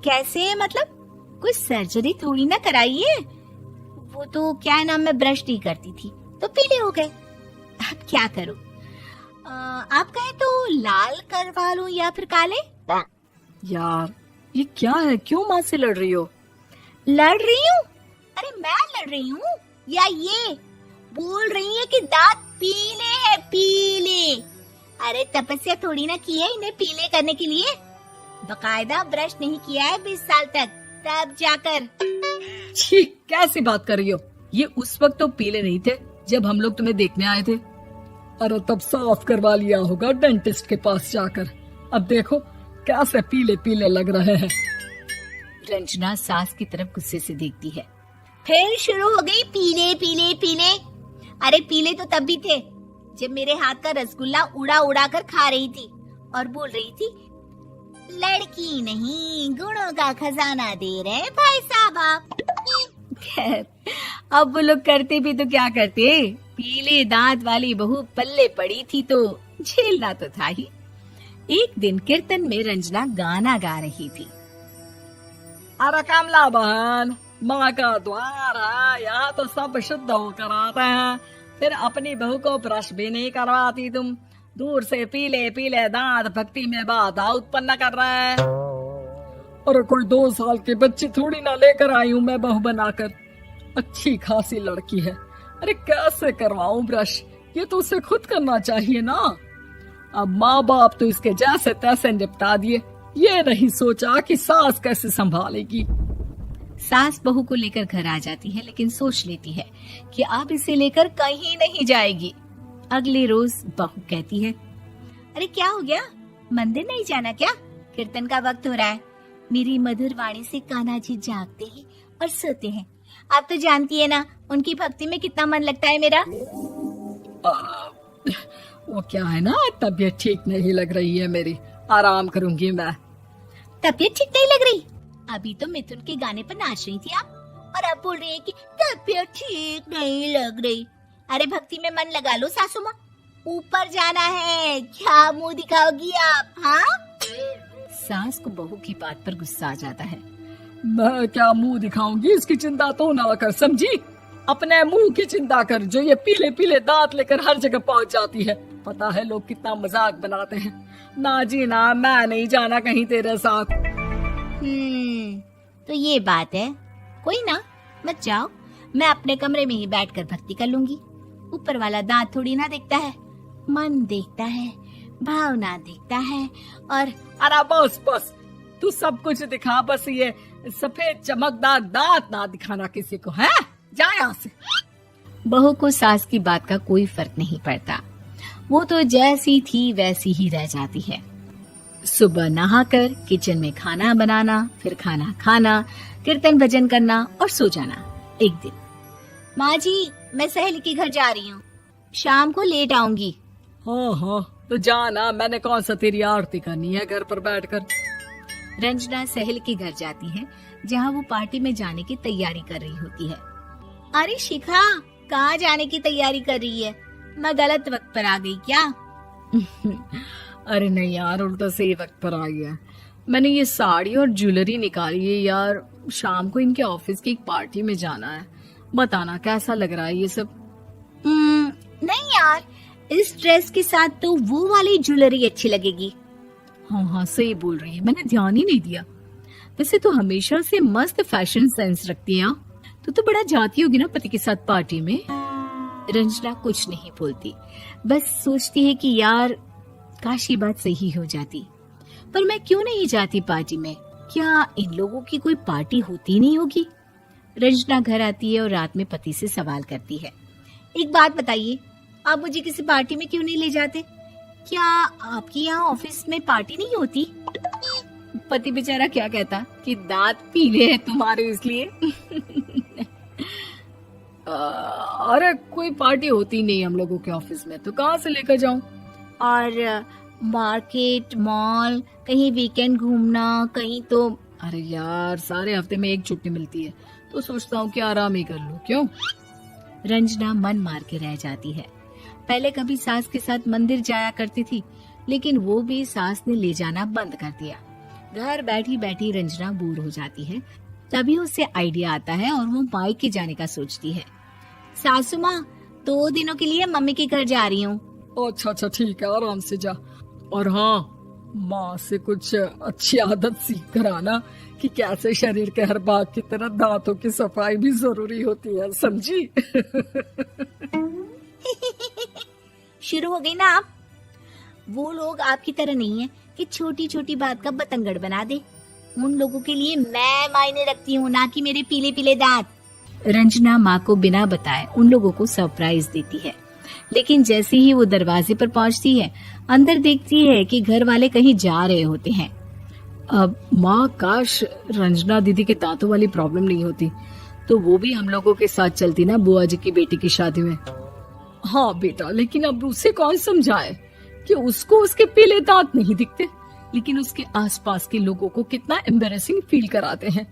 कैसे मतलब? कुछ सर्जरी थोड़ी ना कराई है। वो तो क्या नाम, मैं ब्रश नहीं करती थी तो पीले हो गए। अब क्या करूं? आप कहे तो लाल करवा लूं या फिर काले? यार ये क्या है, क्यों माँ से लड़ रही हो? लड़ रही हूँ? अरे मैं लड़ रही हूँ या ये बोल रही है कि दांत पीले हैं, पीले? अरे तपस्या थोड़ी ना की है इन्हें पीले करने के लिए। बकायदा ब्रश नहीं किया है 20 साल तक, तब जाकर। छी, कैसी बात कर रही हो? ये उस वक्त तो पीले नहीं थे जब हम लोग तुम्हें देखने आए थे। अरे तब साफ करवा लिया होगा डेंटिस्ट के पास जाकर। अब देखो कैसे पीले पीले लग रहे हैं। रंजना सास की तरफ गुस्से से देखती है। फिर शुरू हो गई पीले पीले पीले। अरे पीले तो तब भी थे जब मेरे हाथ का रसगुल्ला उड़ा उड़ा कर खा रही थी और बोल रही थी, लड़की नहीं गुणों का खजाना दे रहे भाई साहब आप। खैर अब वो लोग करते भी तो क्या करते, पीले दांत वाली बहू पल्ले पड़ी थी तो झेलना तो था ही। एक दिन कीर्तन में रंजना गाना गा रही थी। अरे कमला बहन, माँ का द्वार है, यहाँ तो सब शुद्ध होकर आते हैं, फिर अपनी बहू को ब्रश भी नहीं करवाती तुम। दूर से पीले पीले दांत भक्ति में बाधा उत्पन्न कर रहे हैं। अरे कोई 2 साल के बच्चे थोड़ी ना लेकर आई हूँ मैं बहू बनाकर। अच्छी खासी लड़की है, अरे कैसे करवाऊं ब्रश? ये तो उसे खुद करना चाहिए ना। अब माँ बाप तो इसके जैसे तैसे निपटा दिए, ये नहीं सोचा कि सास कैसे संभालेगी। सास बहू को लेकर घर आ जाती है, लेकिन सोच लेती है कि अब इसे लेकर कहीं नहीं जाएगी। अगले रोज बहू कहती है, अरे क्या हो गया, मंदिर नहीं जाना क्या? कीर्तन का वक्त हो रहा है। मेरी मधुर वाणी से कान्हा जी जागते हैं और सोते हैं। आप तो जानती है ना उनकी भक्ति में कितना मन लगता है मेरा। वो क्या है ना, तबीयत ठीक नहीं लग रही है मेरी, आराम करूंगी मैं। तबीयत ठीक नहीं लग रही? अभी तो मिथुन के गाने पर नाच रही थी आप, और अब बोल रही है कि तबीयत ठीक नहीं लग रही। अरे भक्ति में मन लगा लो सासू माँ, ऊपर जाना है, क्या मुंह दिखाओगी आप? हाँ? सास को बहू की बात पर गुस्सा आ जाता है। मैं क्या मुंह दिखाऊंगी, इसकी चिंता तो ना कर, समझी? अपने मुंह की चिंता कर, जो ये पीले पीले दांत लेकर हर जगह पहुंच जाती है। पता है लोग कितना मजाक बनाते हैं। ना जी ना, मैं नहीं जाना कहीं तेरे साथ। तो ये बात है। कोई ना, मत जाओ, मैं अपने कमरे में ही बैठकर भक्ति कर लूंगी। ऊपर वाला दांत थोड़ी ना देखता है, मन देखता है, भावना देखता है। और अरे बस बस, तू सब कुछ दिखा, बस ये सफेद चमकदार दांत ना दिखाना किसी को, है? जा यहाँ से। बहू को सास की बात का कोई फर्क नहीं पड़ता, वो तो जैसी थी वैसी ही रह जाती है। सुबह नहाकर किचन में खाना बनाना, फिर खाना खाना, कीर्तन भजन करना और सो जाना। एक दिन, माँ जी मैं सहेली के घर जा रही हूँ, शाम को लेट आऊंगी। हाँ, तो जाना, मैंने कौन सा तेरी आरती करनी है घर पर बैठकर। रंजना सहेली के घर जाती है, जहाँ वो पार्टी में जाने की तैयारी कर रही होती है। अरे शिखा, कहाँ जाने की तैयारी कर रही है? मैं गलत वक्त पर आ गई क्या? अरे नहीं यार, उल्टा सही वक्त पर आई है। मैंने ये साड़ी और ज्वेलरी निकाली है यार, शाम को इनके ऑफिस की एक पार्टी में जाना है। बताना कैसा लग रहा है ये सब? नहीं यार, इस ड्रेस के साथ तो वो वाली ज्वेलरी अच्छी लगेगी। हाँ सही बोल रही है, मैंने ध्यान ही नहीं दिया। वैसे तो हमेशा से मस्त फैशन सेंस रखती है। तो बड़ा जाती होगी ना पति के साथ पार्टी में। रंजना कुछ नहीं बोलती, बस सोचती है कि यार काश ये बात सही हो जाती, पर मैं क्यों नहीं जाती पार्टी में? क्या इन लोगों की कोई पार्टी होती नहीं होगी? रंजना घर आती है और रात में पति से सवाल करती है, एक बात बताइए, आप मुझे किसी पार्टी में क्यों नहीं ले जाते? क्या आपके यहाँ ऑफिस में पार्टी नहीं होती? पति बेचारा क्या कहता कि दांत पीले हैं तुम्हारे इसलिए। अरे कोई पार्टी होती नहीं हम लोगों के ऑफिस में, तो कहाँ से लेकर जाऊं? और मार्केट, मॉल, कहीं वीकेंड घूमना, कहीं तो। अरे यार सारे हफ्ते में एक छुट्टी मिलती है, तो सोचता हूँ कि आराम ही कर लूं। क्यों? रंजना मन मार के रह जाती है। पहले कभी सास के साथ मंदिर जाया करती थी, लेकिन वो भी सास ने ले जाना बंद कर दिया। घर बैठी बैठी रंजना बोर हो जाती है। तभी उसे आइडिया आता है और वो मायके जाने का सोचती है। सासू माँ, 2 दिनों के लिए मम्मी के घर जा रही हूँ। अच्छा ठीक है, आराम से जा। और हाँ, माँ से कुछ अच्छी आदत सीख कर आना कि कैसे शरीर के हर भाग की तरह दांतों की सफाई भी जरूरी होती है, समझी? शुरू हो गई ना आप। वो लोग आपकी तरह नहीं है कि छोटी छोटी बात का बतंगड़ बना दे। उन लोगों के लिए मैं मायने रखती हूँ, ना कि मेरे पीले पीले दांत। रंजना माँ को बिना बताए उन लोगों को सरप्राइज देती है, लेकिन जैसे ही वो दरवाजे पर पहुंचती है, अंदर देखती है कि घर वाले कहीं जा रहे होते हैं। अब माँ, काश रंजना दीदी के दांतों वाली प्रॉब्लम नहीं होती तो वो भी हम लोगों के साथ चलती ना बुआ जी की बेटी की शादी में। हाँ बेटा, लेकिन अब उसे कौन समझाए कि उसको उसके पीले दांत नहीं दिखते, लेकिन उसके आसपास के लोगों को कितना एम्बैरेसिंग फील कराते हैं।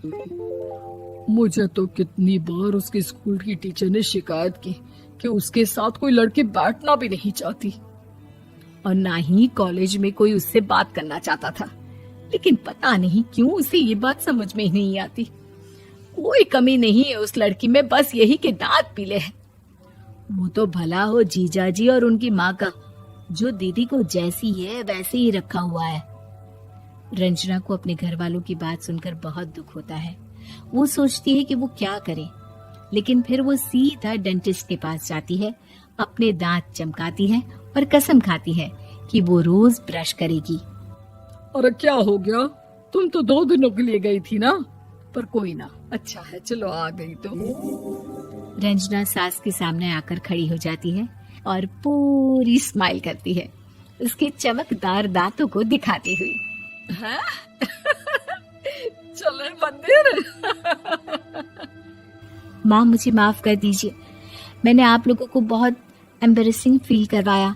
मुझे तो कितनी बार उसके स्कूल की टीचर ने शिकायत की कि उसके साथ कोई लड़की बैठना भी नहीं चाहती, और ना ही कॉलेज में कोई उससे बात करना चाहता था। लेकिन पता नहीं क्यों उसे ये बात समझ में ही नहीं आती। कोई कमी नहीं है उस लड़की में, बस यही कि दांत पीले हैं। वो तो भला हो जीजाजी और उनकी माँ का, जो दीदी को जैसी है वैसे ही रखा हुआ है। रंजना को अपने घर वालों की बात सुनकर बहुत दुख होता है। वो सोचती है कि वो क्या करे, लेकिन फिर वो सीधा डेंटिस्ट के पास जाती है, अपने दांत चमकाती है और कसम खाती है कि वो रोज ब्रश करेगी। अरे क्या हो गया? तुम तो 2 दिनों के लिए गई थी ना, पर कोई ना, अच्छा है, चलो आ गई तो। रंजना सास के सामने आकर खड़ी हो जाती है और पूरी स्माइल करती है, उसके चमकदार दांतों को दिखाती हुई। हैं? चले मंदिर। माँ, मुझे माफ कर दीजिए, मैंने आप लोगों को बहुत एम्बैरेसिंग फील करवाया।